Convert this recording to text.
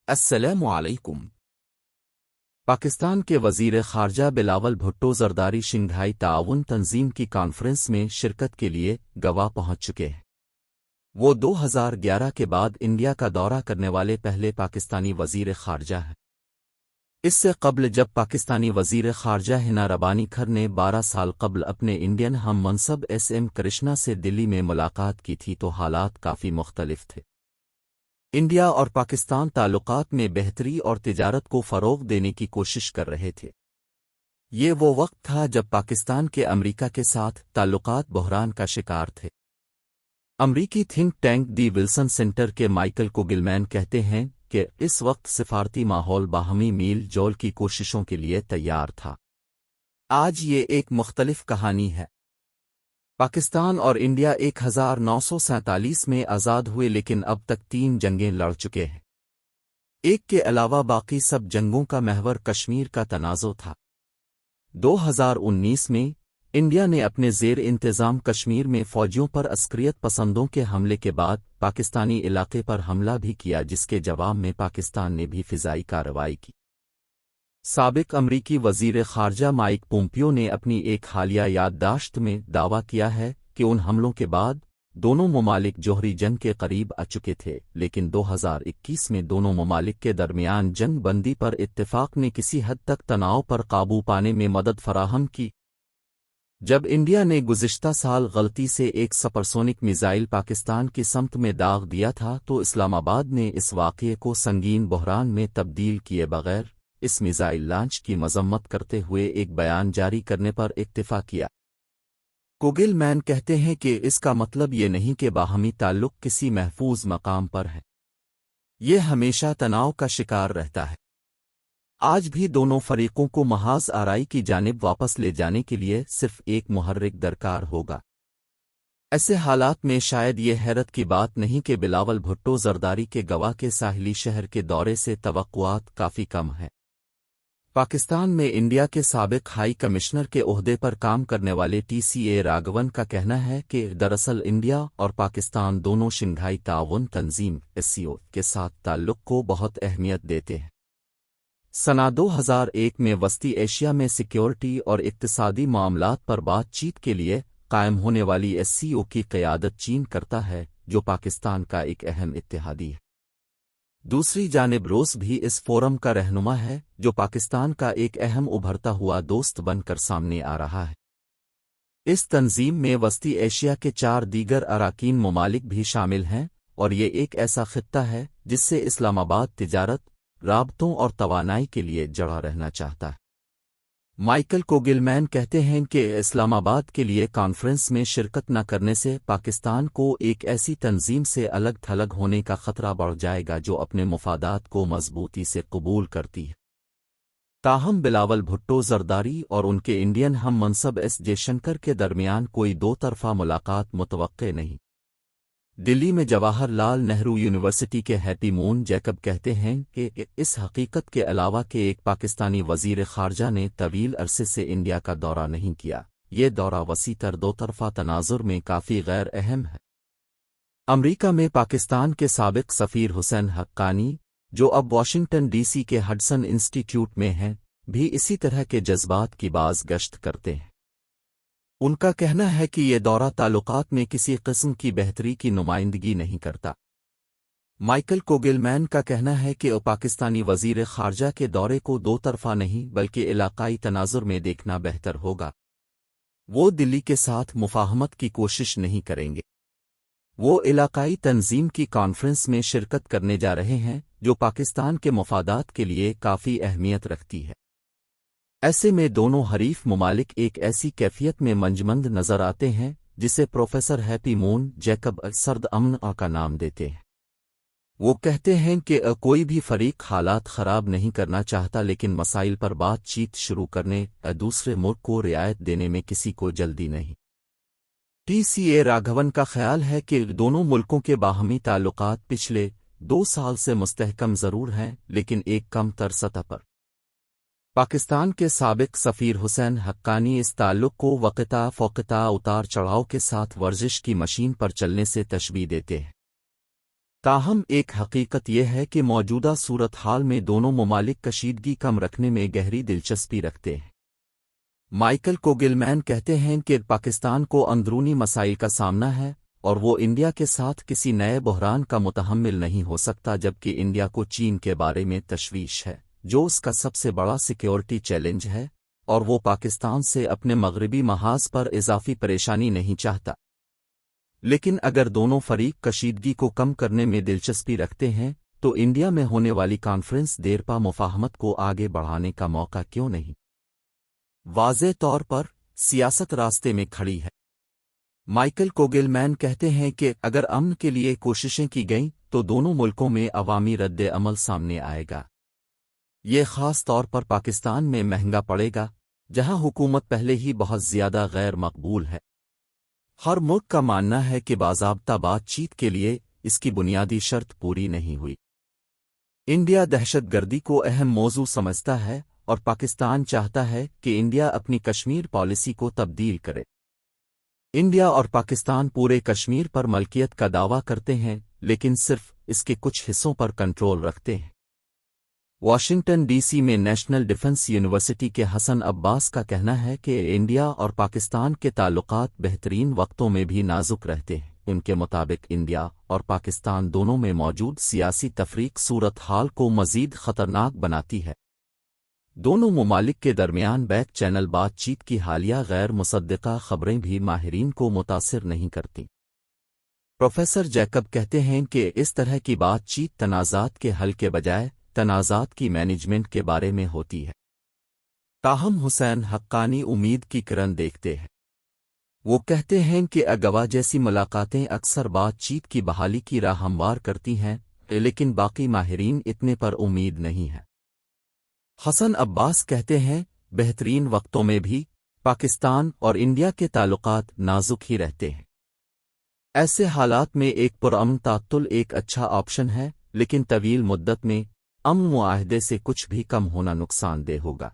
السلام علیکم۔ پاکستان کے وزیر خارجہ بلاول بھٹو زرداری شنگھائی تعاون تنظیم کی کانفرنس میں شرکت کے لیے گوا پہنچ چکے ہیں۔ وہ 2011 کے بعد انڈیا کا دورہ کرنے والے پہلے پاکستانی وزیر خارجہ ہیں۔ اس سے قبل جب پاکستانی وزیر خارجہ ہنا ربانی کھر نے 12 سال قبل اپنے انڈین ہم منصب ایس ایم کرشنا سے دلی میں ملاقات کی تھی تو حالات کافی مختلف تھے۔ انڈیا اور پاکستان تعلقات میں بہتری اور تجارت کو فروغ دینے کی کوشش کر رہے تھے۔ یہ وہ وقت تھا جب پاکستان کے امریکہ کے ساتھ تعلقات بحران کا شکار تھے۔ امریکی تھنک ٹینک دی ولسن سینٹر کے مائیکل کوگلمین کہتے ہیں کہ اس وقت سفارتی ماحول باہمی میل جول کی کوششوں کے لیے تیار تھا۔ آج یہ ایک مختلف کہانی ہے۔ پاکستان اور انڈیا 1947 میں آزاد ہوئے لیکن اب تک 3 جنگیں لڑ چکے ہیں۔ ایک کے علاوہ باقی سب جنگوں کا محور کشمیر کا تنازع تھا۔ 2019 میں انڈیا نے اپنے زیر انتظام کشمیر میں فوجیوں پر عسکریت پسندوں کے حملے کے بعد پاکستانی علاقے پر حملہ بھی کیا، جس کے جواب میں پاکستان نے بھی فضائی کارروائی کی۔ سابق امریکی وزیر خارجہ مائک پومپیو نے اپنی ایک حالیہ یادداشت میں دعویٰ کیا ہے کہ ان حملوں کے بعد دونوں ممالک جوہری جنگ کے قریب آ چکے تھے، لیکن 2021 میں دونوں ممالک کے درمیان جنگ بندی پر اتفاق نے کسی حد تک تناؤ پر قابو پانے میں مدد فراہم کی۔ جب انڈیا نے گزشتہ سال غلطی سے ایک سپرسونک میزائل پاکستان کی سمت میں داغ دیا تھا تو اسلام آباد نے اس واقعے کو سنگین بحران میں تبدیل کیے بغیر اس میزائل لانچ کی مذمت کرتے ہوئے ایک بیان جاری کرنے پر اکتفا کیا۔ کوگل مین کہتے ہیں کہ اس کا مطلب یہ نہیں کہ باہمی تعلق کسی محفوظ مقام پر ہے، یہ ہمیشہ تناؤ کا شکار رہتا ہے۔ آج بھی دونوں فریقوں کو محاذ آرائی کی جانب واپس لے جانے کے لیے صرف ایک محرک درکار ہوگا۔ ایسے حالات میں شاید یہ حیرت کی بات نہیں کہ بلاول بھٹو زرداری کے گوا کے ساحلی شہر کے دورے سے توقعات کافی کم ہیں۔ پاکستان میں انڈیا کے سابق ہائی کمشنر کے عہدے پر کام کرنے والے ٹی سی اے راگھون کا کہنا ہے کہ دراصل انڈیا اور پاکستان دونوں شنگھائی تعاون تنظیم SCO کے ساتھ تعلق کو بہت اہمیت دیتے ہیں۔ سنہ 2001 میں وسطی ایشیا میں سیکیورٹی اور اقتصادی معاملات پر بات چیت کے لیے قائم ہونے والی SCO کی قیادت چین کرتا ہے، جو پاکستان کا ایک اہم اتحادی ہے۔ دوسری جانب روس بھی اس فورم کا رہنما ہے، جو پاکستان کا ایک اہم ابھرتا ہوا دوست بن کر سامنے آ رہا ہے۔ اس تنظیم میں وسطی ایشیا کے 4 دیگر اراکین ممالک بھی شامل ہیں، اور یہ ایک ایسا خطہ ہے جس سے اسلام آباد تجارت، رابطوں اور توانائی کے لیے جڑا رہنا چاہتا ہے۔ مائیکل کوگلمین کہتے ہیں کہ اسلام آباد کے لیے کانفرنس میں شرکت نہ کرنے سے پاکستان کو ایک ایسی تنظیم سے الگ تھلگ ہونے کا خطرہ بڑھ جائے گا جو اپنے مفادات کو مضبوطی سے قبول کرتی ہے۔ تاہم بلاول بھٹو زرداری اور ان کے انڈین ہم منصب ایس جے شنکر کے درمیان کوئی 2 طرفہ ملاقات متوقع نہیں۔ دلی میں جواہر لال نہرو یونیورسٹی کے ہیپی مون جیکب کہتے ہیں کہ اس حقیقت کے علاوہ کہ ایک پاکستانی وزیر خارجہ نے طویل عرصے سے انڈیا کا دورہ نہیں کیا، یہ دورہ وسیع تر 2 طرفہ تناظر میں کافی غیر اہم ہے۔ امریکہ میں پاکستان کے سابق سفیر حسین حقانی، جو اب واشنگٹن DC کے ہڈسن انسٹی ٹیوٹ میں ہیں، بھی اسی طرح کے جذبات کی باز گشت کرتے ہیں۔ ان کا کہنا ہے کہ یہ دورہ تعلقات میں کسی قسم کی بہتری کی نمائندگی نہیں کرتا۔ مائیکل کوگلمین کا کہنا ہے کہ پاکستانی وزیر خارجہ کے دورے کو 2 طرفہ نہیں بلکہ علاقائی تناظر میں دیکھنا بہتر ہوگا۔ وہ دلی کے ساتھ مفاہمت کی کوشش نہیں کریں گے۔ وہ علاقائی تنظیم کی کانفرنس میں شرکت کرنے جا رہے ہیں، جو پاکستان کے مفادات کے لیے کافی اہمیت رکھتی ہے۔ ایسے میں دونوں حریف ممالک ایک ایسی کیفیت میں منجمند نظر آتے ہیں جسے پروفیسر ہیپی مون جیکب سرد امن کا نام دیتے ہیں۔ وہ کہتے ہیں کہ کوئی بھی فریق حالات خراب نہیں کرنا چاہتا، لیکن مسائل پر بات چیت شروع کرنے دوسرے ملک کو رعایت دینے میں کسی کو جلدی نہیں۔ ٹی سی اے راگھون کا خیال ہے کہ دونوں ملکوں کے باہمی تعلقات پچھلے 2 سال سے مستحکم ضرور ہیں، لیکن ایک کم تر سطح پر۔ پاکستان کے سابق سفیر حسین حقانی اس تعلق کو وقتہ فوقتہ اتار چڑھاؤ کے ساتھ ورزش کی مشین پر چلنے سے تشبیہ دیتے ہیں۔ تاہم ایک حقیقت یہ ہے کہ موجودہ صورتحال میں دونوں ممالک کشیدگی کم رکھنے میں گہری دلچسپی رکھتے ہیں۔ مائیکل کوگلمین کہتے ہیں کہ پاکستان کو اندرونی مسائل کا سامنا ہے اور وہ انڈیا کے ساتھ کسی نئے بحران کا متحمل نہیں ہو سکتا، جبکہ انڈیا کو چین کے بارے میں تشویش ہے جو اس کا سب سے بڑا سیکیورٹی چیلنج ہے، اور وہ پاکستان سے اپنے مغربی محاذ پر اضافی پریشانی نہیں چاہتا۔ لیکن اگر دونوں فریق کشیدگی کو کم کرنے میں دلچسپی رکھتے ہیں تو انڈیا میں ہونے والی کانفرنس دیرپا مفاہمت کو آگے بڑھانے کا موقع کیوں نہیں؟ واضح طور پر سیاست راستے میں کھڑی ہے۔ مائیکل کوگلمین کہتے ہیں کہ اگر امن کے لیے کوششیں کی گئیں تو دونوں ملکوں میں عوامی رد عمل سامنے آئے گا۔ یہ خاص طور پر پاکستان میں مہنگا پڑے گا، جہاں حکومت پہلے ہی بہت زیادہ غیر مقبول ہے۔ ہر ملک کا ماننا ہے کہ باضابطہ بات چیت کے لیے اس کی بنیادی شرط پوری نہیں ہوئی۔ انڈیا دہشت گردی کو اہم موضوع سمجھتا ہے اور پاکستان چاہتا ہے کہ انڈیا اپنی کشمیر پالیسی کو تبدیل کرے۔ انڈیا اور پاکستان پورے کشمیر پر ملکیت کا دعویٰ کرتے ہیں لیکن صرف اس کے کچھ حصوں پر کنٹرول رکھتے ہیں۔ واشنگٹن ڈی سی میں نیشنل ڈیفنس یونیورسٹی کے حسن عباس کا کہنا ہے کہ انڈیا اور پاکستان کے تعلقات بہترین وقتوں میں بھی نازک رہتے ہیں۔ ان کے مطابق انڈیا اور پاکستان دونوں میں موجود سیاسی تفریق صورتحال کو مزید خطرناک بناتی ہے۔ دونوں ممالک کے درمیان بیک چینل بات چیت کی حالیہ غیر مصدقہ خبریں بھی ماہرین کو متاثر نہیں کرتیں۔ پروفیسر جیکب کہتے ہیں کہ اس طرح کی بات چیت تنازعات کے حل کے بجائے تنازعات کی مینجمنٹ کے بارے میں ہوتی ہے۔ تاہم حسین حقانی امید کی کرن دیکھتے ہیں۔ وہ کہتے ہیں کہ اگوا جیسی ملاقاتیں اکثر بات چیت کی بحالی کی راہ ہموار کرتی ہیں، لیکن باقی ماہرین اتنے پر امید نہیں ہیں۔ حسن عباس کہتے ہیں بہترین وقتوں میں بھی پاکستان اور انڈیا کے تعلقات نازک ہی رہتے ہیں۔ ایسے حالات میں ایک پرامن تعطل ایک اچھا آپشن ہے، لیکن طویل مدت میں امن معاہدے سے کچھ بھی کم ہونا نقصان دہ ہوگا۔